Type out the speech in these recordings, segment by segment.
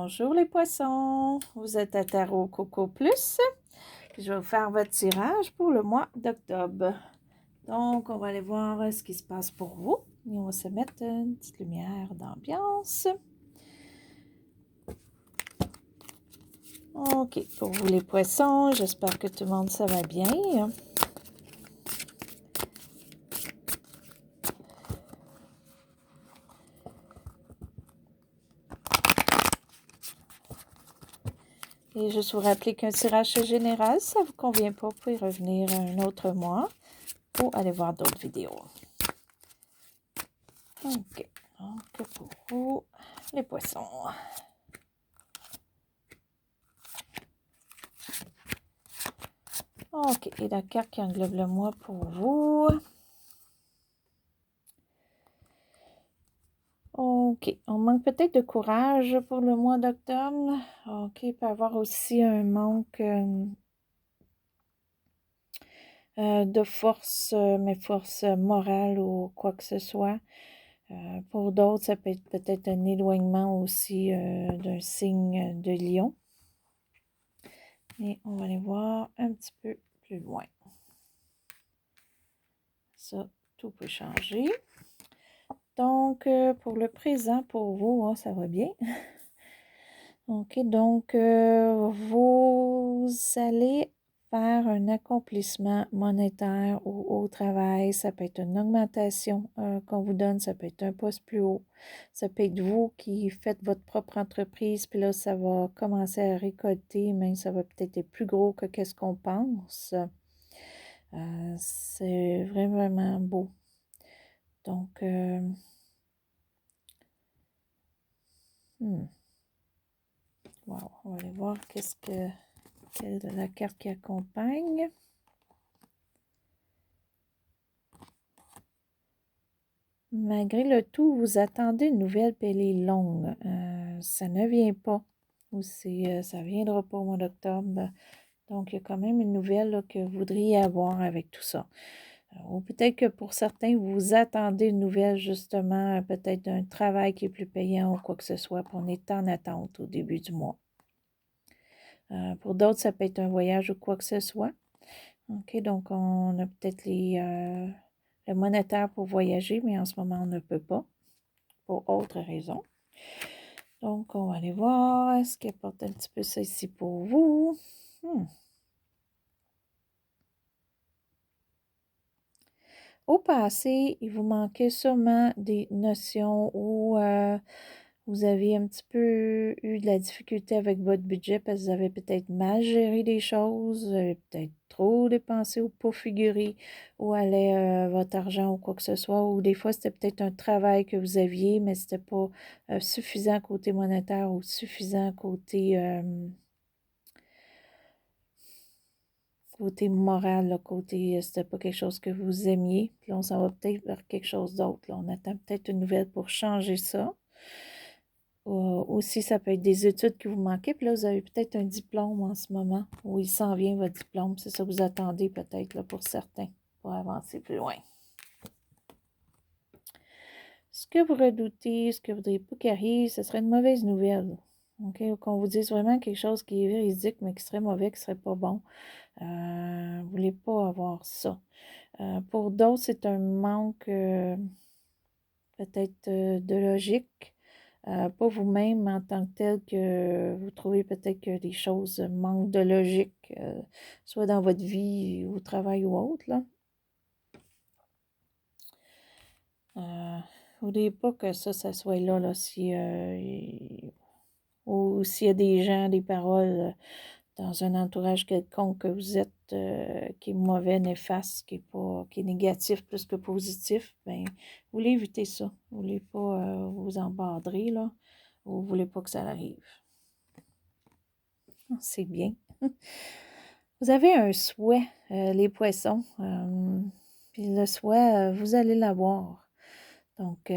Bonjour les poissons, vous êtes à Tarot Coco Plus. Je vais vous faire votre tirage pour le mois d'octobre. Donc, on va aller voir ce qui se passe pour vous. Et on va se mettre une petite lumière d'ambiance. OK, pour vous les poissons, j'espère que tout le monde ça va bien. Et juste vous rappeler qu'un tirage général, ça ne vous convient pas, vous pouvez revenir un autre mois ou aller voir d'autres vidéos. OK, donc pour vous, les poissons. OK, et la carte qui englobe le mois pour vous. OK, on manque peut-être de courage pour le mois d'octobre. OK, il peut y avoir aussi un manque de force, mais force morale ou quoi que ce soit. Pour d'autres, ça peut être peut-être un éloignement aussi d'un signe de lion. Et on va aller voir un petit peu plus loin. Ça, tout peut changer. Donc, pour le présent, pour vous, hein, ça va bien. OK, donc, vous allez faire un accomplissement monétaire ou au travail. Ça peut être une augmentation qu'on vous donne, ça peut être un poste plus haut. Ça peut être vous qui faites votre propre entreprise, puis là, ça va commencer à récolter, mais ça va peut-être être plus gros que qu'est-ce qu'on pense. C'est vraiment beau. Donc, wow, on va aller voir quelle est la carte qui accompagne. Malgré le tout, vous attendez une nouvelle, puis elle est longue. Ça ne vient pas. Ou ça ne viendra pas au mois d'octobre. Donc, il y a quand même une nouvelle là, que vous voudriez avoir avec tout ça. Ou peut-être que pour certains, vous attendez une nouvelle, justement, peut-être d'un travail qui est plus payant ou quoi que ce soit, puis on est en attente au début du mois. Pour d'autres, ça peut être un voyage ou quoi que ce soit. OK, donc on a peut-être le monétaire pour voyager, mais en ce moment, on ne peut pas, pour autre raison. Donc, on va aller voir, est-ce qu'il apporte un petit peu ça ici pour vous? Au passé, il vous manquait sûrement des notions où vous avez un petit peu eu de la difficulté avec votre budget parce que vous avez peut-être mal géré des choses, vous avez peut-être trop dépensé ou pas figuré où allait votre argent ou quoi que ce soit, ou des fois c'était peut-être un travail que vous aviez, mais c'était pas suffisant côté monétaire ou suffisant côté moral, là, côté c'était pas quelque chose que vous aimiez. Puis là, on s'en va peut-être vers quelque chose d'autre. On attend peut-être une nouvelle pour changer ça. Aussi, ça peut être des études qui vous manquaient. Puis là, vous avez peut-être un diplôme en ce moment où il s'en vient, votre diplôme. C'est ça que vous attendez peut-être là, pour certains, pour avancer plus loin. Ce que vous redoutez, ce que vous ne voudriez pas qu'il arrive, ce serait une mauvaise nouvelle. OK? Ou qu'on vous dise vraiment quelque chose qui est véridique, mais qui serait mauvais, qui ne serait pas bon. Vous ne voulez pas avoir ça. Pour d'autres, c'est un manque peut-être de logique. Pas vous-même en tant que tel que vous trouvez peut-être que les choses manquent de logique, soit dans votre vie, au travail ou autre. Là. Vous ne voulez pas que ça soit là, ou s'il y a des gens, des paroles dans un entourage quelconque que vous êtes qui est mauvais, néfaste, qui est négatif plus que positif, bien, vous voulez éviter ça. Vous ne voulez pas vous embadrer, là, ou vous ne voulez pas que ça arrive. C'est bien. Vous avez un souhait, les poissons. Puis le souhait, vous allez l'avoir. Donc,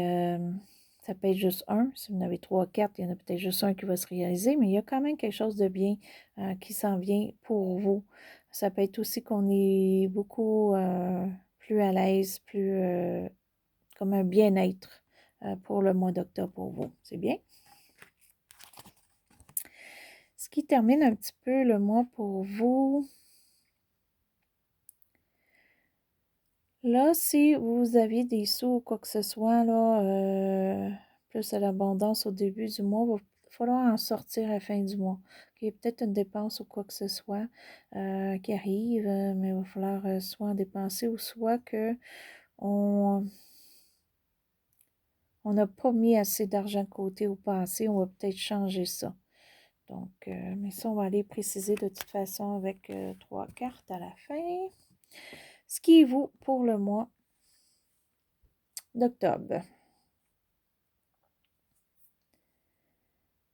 ça peut être juste un. Si vous en avez 3, 4, il y en a peut-être juste un qui va se réaliser, mais il y a quand même quelque chose de bien qui s'en vient pour vous. Ça peut être aussi qu'on est beaucoup plus à l'aise, plus comme un bien-être pour le mois d'octobre pour vous. C'est bien? qui termine un petit peu le mois pour vous. Là, si vous aviez des sous ou quoi que ce soit, là, plus de l'abondance au début du mois, il va falloir en sortir à la fin du mois. Il y a peut-être une dépense ou quoi que ce soit qui arrive, mais il va falloir soit en dépenser ou soit que on n'a pas mis assez d'argent de côté au passé, on va peut-être changer ça. Donc, mais ça, on va aller préciser de toute façon avec 3 cartes à la fin. Ce qui vaut pour le mois d'octobre.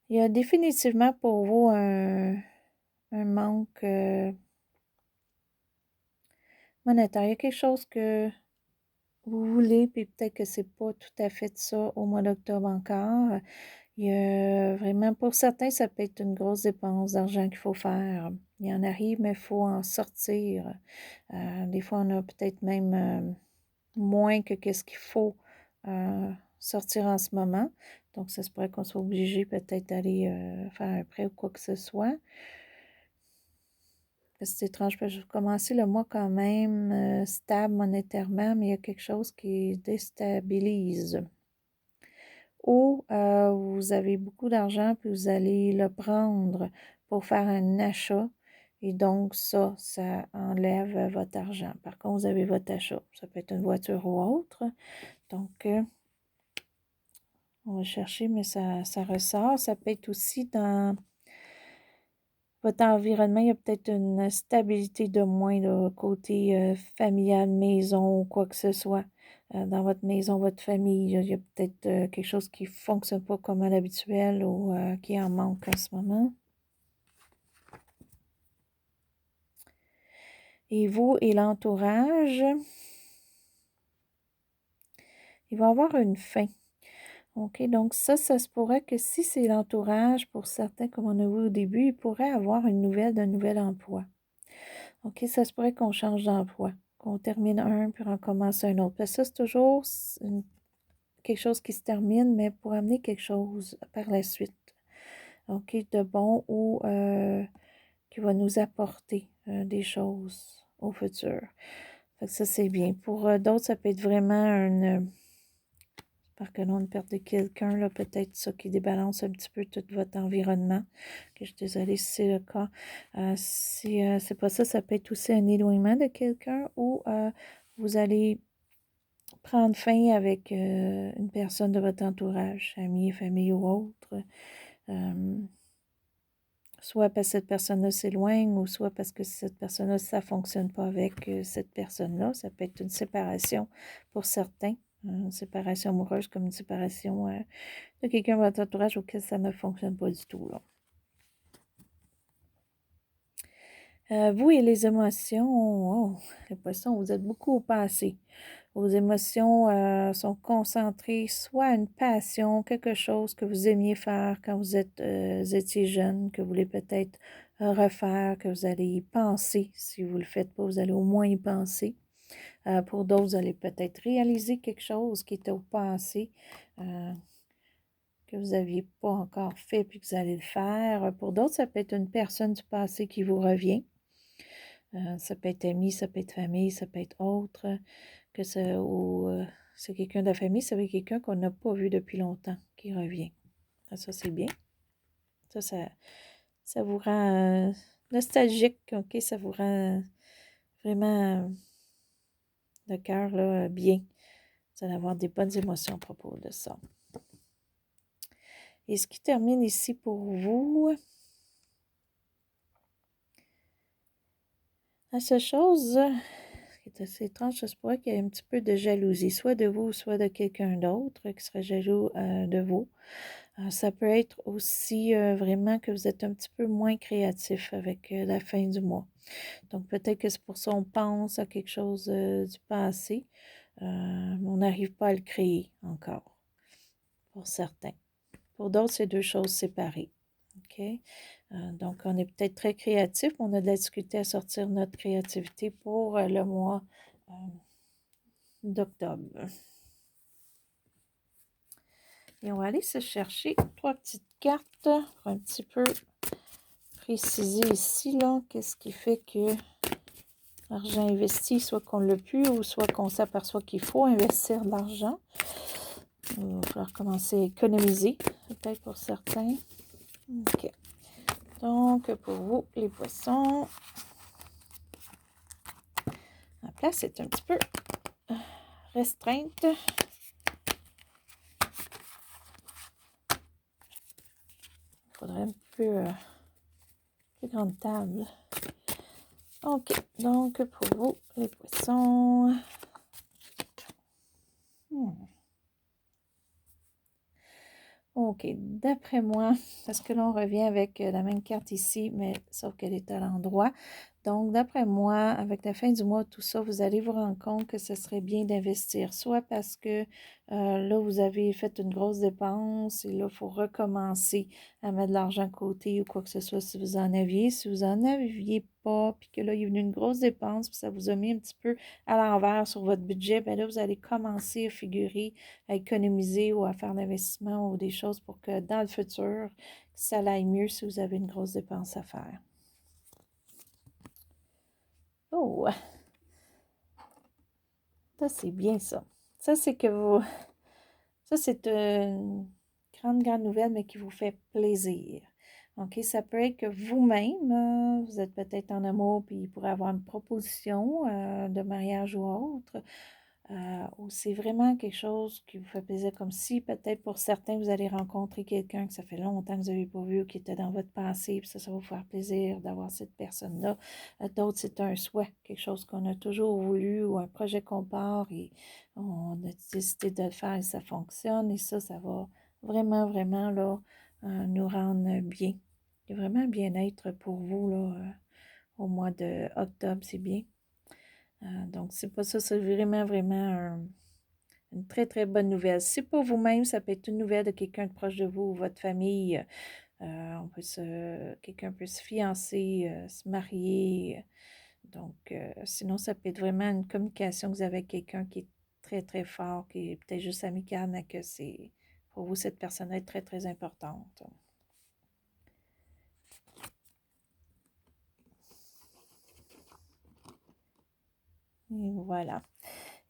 Il y a définitivement pour vous un manque monétaire. Il y a quelque chose que vous voulez, puis peut-être que c'est pas tout à fait ça au mois d'octobre encore. Il y a vraiment, pour certains, ça peut être une grosse dépense d'argent qu'il faut faire. Il y en arrive, mais il faut en sortir. Des fois, on a peut-être même moins que qu'est-ce qu'il faut sortir en ce moment. Donc, ça se pourrait qu'on soit obligé peut-être d'aller faire un prêt ou quoi que ce soit. C'est étrange, parce que je commencer le mois quand même stable monétairement, mais il y a quelque chose qui déstabilise. Ou vous avez beaucoup d'argent, puis vous allez le prendre pour faire un achat. Et donc, ça enlève votre argent. Par contre, vous avez votre achat. Ça peut être une voiture ou autre. Donc, on va chercher, mais ça ressort. Ça peut être aussi dans votre environnement, il y a peut-être une stabilité de moins, là, côté familial, maison ou quoi que ce soit. Dans votre maison, votre famille, il y a peut-être quelque chose qui ne fonctionne pas comme à l'habituel ou qui en manque en ce moment. Et vous et l'entourage, il va y avoir une fin. OK, donc ça se pourrait que si c'est l'entourage, pour certains, comme on a vu au début, il pourrait avoir une nouvelle d'un nouvel emploi. OK, ça se pourrait qu'on change d'emploi, qu'on termine un, puis on commence un autre. Parce que ça, c'est toujours quelque chose qui se termine, mais pour amener quelque chose par la suite. OK, de bon ou qui va nous apporter des choses au futur. Fait que ça, c'est bien. Pour d'autres, ça peut être vraiment par que l'on perte de quelqu'un, là, peut-être ça qui débalance un petit peu tout votre environnement. Que je suis désolée si c'est le cas. Si c'est pas ça, ça peut être aussi un éloignement de quelqu'un ou vous allez prendre fin avec une personne de votre entourage, amis, famille ou autre. Soit parce que cette personne-là s'éloigne ou soit parce que cette personne-là, ça ne fonctionne pas avec cette personne-là. Ça peut être une séparation pour certains. Une séparation amoureuse comme une séparation de quelqu'un de votre entourage auquel ça ne fonctionne pas du tout, là. Vous et les émotions, oh, les poissons, vous êtes beaucoup au passé. Vos émotions sont concentrées soit à une passion, quelque chose que vous aimiez faire quand vous étiez jeune, que vous voulez peut-être refaire, que vous allez y penser. Si vous ne le faites pas, vous allez au moins y penser. Pour d'autres, vous allez peut-être réaliser quelque chose qui était au passé, que vous n'aviez pas encore fait, puis que vous allez le faire. Pour d'autres, ça peut être une personne du passé qui vous revient. Ça peut être ami, ça peut être famille, ça peut être autre, que ça, ou c'est quelqu'un de la famille, ça peut être quelqu'un qu'on n'a pas vu depuis longtemps qui revient. Ça c'est bien. Ça vous rend nostalgique, OK? Ça vous rend vraiment le cœur là, bien. Vous allez avoir des bonnes émotions à propos de ça. Et ce qui termine ici pour vous, la seule chose qui est assez étrange, ça se pourrait qu'il y ait un petit peu de jalousie, soit de vous, soit de quelqu'un d'autre qui serait jaloux de vous. Ça peut être aussi vraiment que vous êtes un petit peu moins créatif avec la fin du mois. Donc peut-être que c'est pour ça qu'on pense à quelque chose du passé, mais on n'arrive pas à le créer encore, pour certains. Pour d'autres, c'est deux choses séparées. OK? Donc, on est peut-être très créatif, mais on a de la difficulté à sortir notre créativité pour le mois d'octobre. Et on va aller se chercher 3 petites cartes pour un petit peu préciser ici, là, qu'est-ce qui fait que l'argent investi, soit qu'on l'a plus ou soit qu'on s'aperçoit qu'il faut investir de l'argent. Il va falloir commencer à économiser, peut-être pour certains. OK. Donc, pour vous, les poissons, la place est un petit peu restreinte. Il faudrait un peu plus grande table. OK. Donc, pour vous, les poissons. OK. D'après moi, parce que là, on revient avec la même carte ici, mais sauf qu'elle est à l'endroit. Donc, d'après moi, avec la fin du mois, tout ça, vous allez vous rendre compte que ce serait bien d'investir, soit parce que là, vous avez fait une grosse dépense et là, il faut recommencer à mettre de l'argent de côté ou quoi que ce soit si vous en aviez. Si vous n'en aviez pas, puis que là, il y a eu une grosse dépense, puis ça vous a mis un petit peu à l'envers sur votre budget, bien là, vous allez commencer à figurer, à économiser ou à faire l'investissement ou des choses pour que dans le futur, ça aille mieux si vous avez une grosse dépense à faire. Oh, ça c'est bien ça. Ça c'est que vous... Ça c'est une grande nouvelle, mais qui vous fait plaisir. OK, ça peut être que vous-même, vous êtes peut-être en amour, puis il pourrait avoir une proposition de mariage ou autre. Ou c'est vraiment quelque chose qui vous fait plaisir, comme si peut-être pour certains, vous allez rencontrer quelqu'un que ça fait longtemps que vous n'avez pas vu ou qui était dans votre passé, puis ça va vous faire plaisir d'avoir cette personne-là. D'autres, c'est un souhait, quelque chose qu'on a toujours voulu ou un projet qu'on part et on a décidé de le faire et ça fonctionne. Et ça va vraiment là, nous rendre bien. Il y a vraiment un bien-être pour vous là, au mois d'octobre, c'est bien. Donc, c'est pas ça, c'est vraiment une très bonne nouvelle. Si pour vous-même, ça peut être une nouvelle de quelqu'un de proche de vous, votre famille. Quelqu'un peut se fiancer, se marier. Donc, sinon, ça peut être vraiment une communication que vous avez avec quelqu'un qui est très fort, qui est peut-être juste amical, mais que c'est, pour vous, cette personne est très importante. Et voilà.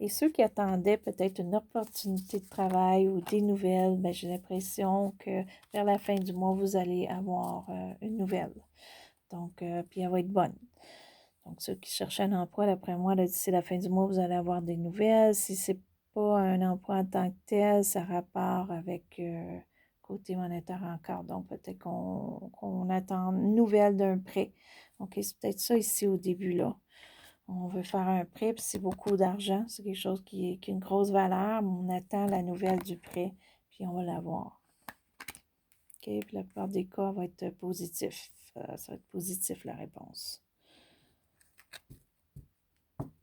Et ceux qui attendaient peut-être une opportunité de travail ou des nouvelles, ben, j'ai l'impression que vers la fin du mois, vous allez avoir une nouvelle. Donc, puis elle va être bonne. Donc, ceux qui cherchent un emploi, d'après moi, d'ici la fin du mois, vous allez avoir des nouvelles. Si ce n'est pas un emploi en tant que tel, ça rapporte avec côté monétaire encore. Donc, peut-être qu'on attend une nouvelle d'un prêt. OK, c'est peut-être ça ici au début, là. On veut faire un prêt, puis c'est beaucoup d'argent. C'est quelque chose qui a une grosse valeur, mais on attend la nouvelle du prêt, puis on va l'avoir. OK, puis la plupart des cas va être positif. Ça va être positif, la réponse.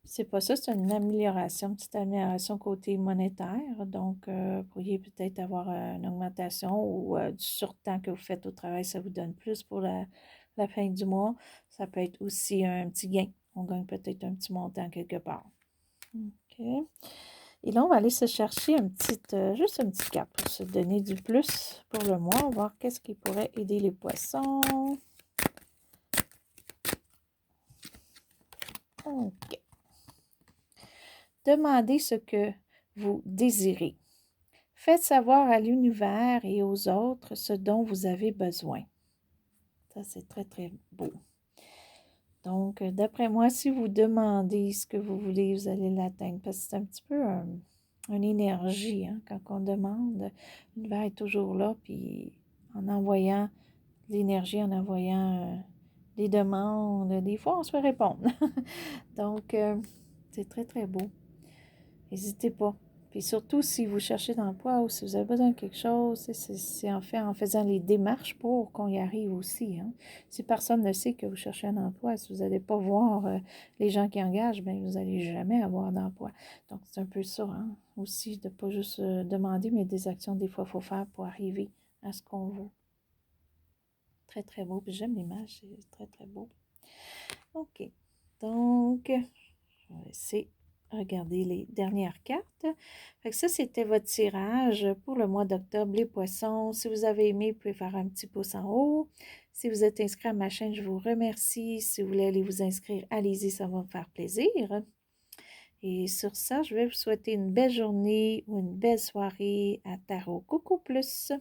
C'est pas ça, c'est une amélioration, une petite amélioration côté monétaire. Donc, vous pourriez peut-être avoir une augmentation ou du surtemps que vous faites au travail, ça vous donne plus pour la fin du mois. Ça peut être aussi un petit gain. On gagne peut-être un petit montant quelque part. OK. Et là, on va aller se chercher juste un petit cap pour se donner du plus pour le mois, voir qu'est-ce qui pourrait aider les poissons. OK. Demandez ce que vous désirez. Faites savoir à l'univers et aux autres ce dont vous avez besoin. Ça, c'est très beau. Donc, d'après moi, si vous demandez ce que vous voulez, vous allez l'atteindre. Parce que c'est un petit peu une énergie, hein, quand on demande. L'univers est toujours là, puis en envoyant l'énergie, en envoyant des demandes, des fois, on se fait répondre. Donc, c'est très beau. N'hésitez pas. Puis surtout, si vous cherchez d'emploi ou si vous avez besoin de quelque chose, c'est en fait en faisant les démarches pour qu'on y arrive aussi. Hein. Si personne ne sait que vous cherchez un emploi, si vous n'allez pas voir les gens qui engagent, bien, vous n'allez jamais avoir d'emploi. Donc, c'est un peu ça, hein, aussi, de ne pas juste demander, mais des actions, des fois, il faut faire pour arriver à ce qu'on veut. Très beau. Puis j'aime l'image, c'est très beau. OK. Donc, je vais laisser regarder les dernières cartes. Fait que ça, c'était votre tirage pour le mois d'octobre, les poissons. Si vous avez aimé, vous pouvez faire un petit pouce en haut. Si vous êtes inscrit à ma chaîne, je vous remercie. Si vous voulez aller vous inscrire, allez-y, ça va me faire plaisir. Et sur ça, je vais vous souhaiter une belle journée ou une belle soirée à Tarot Coucou Plus.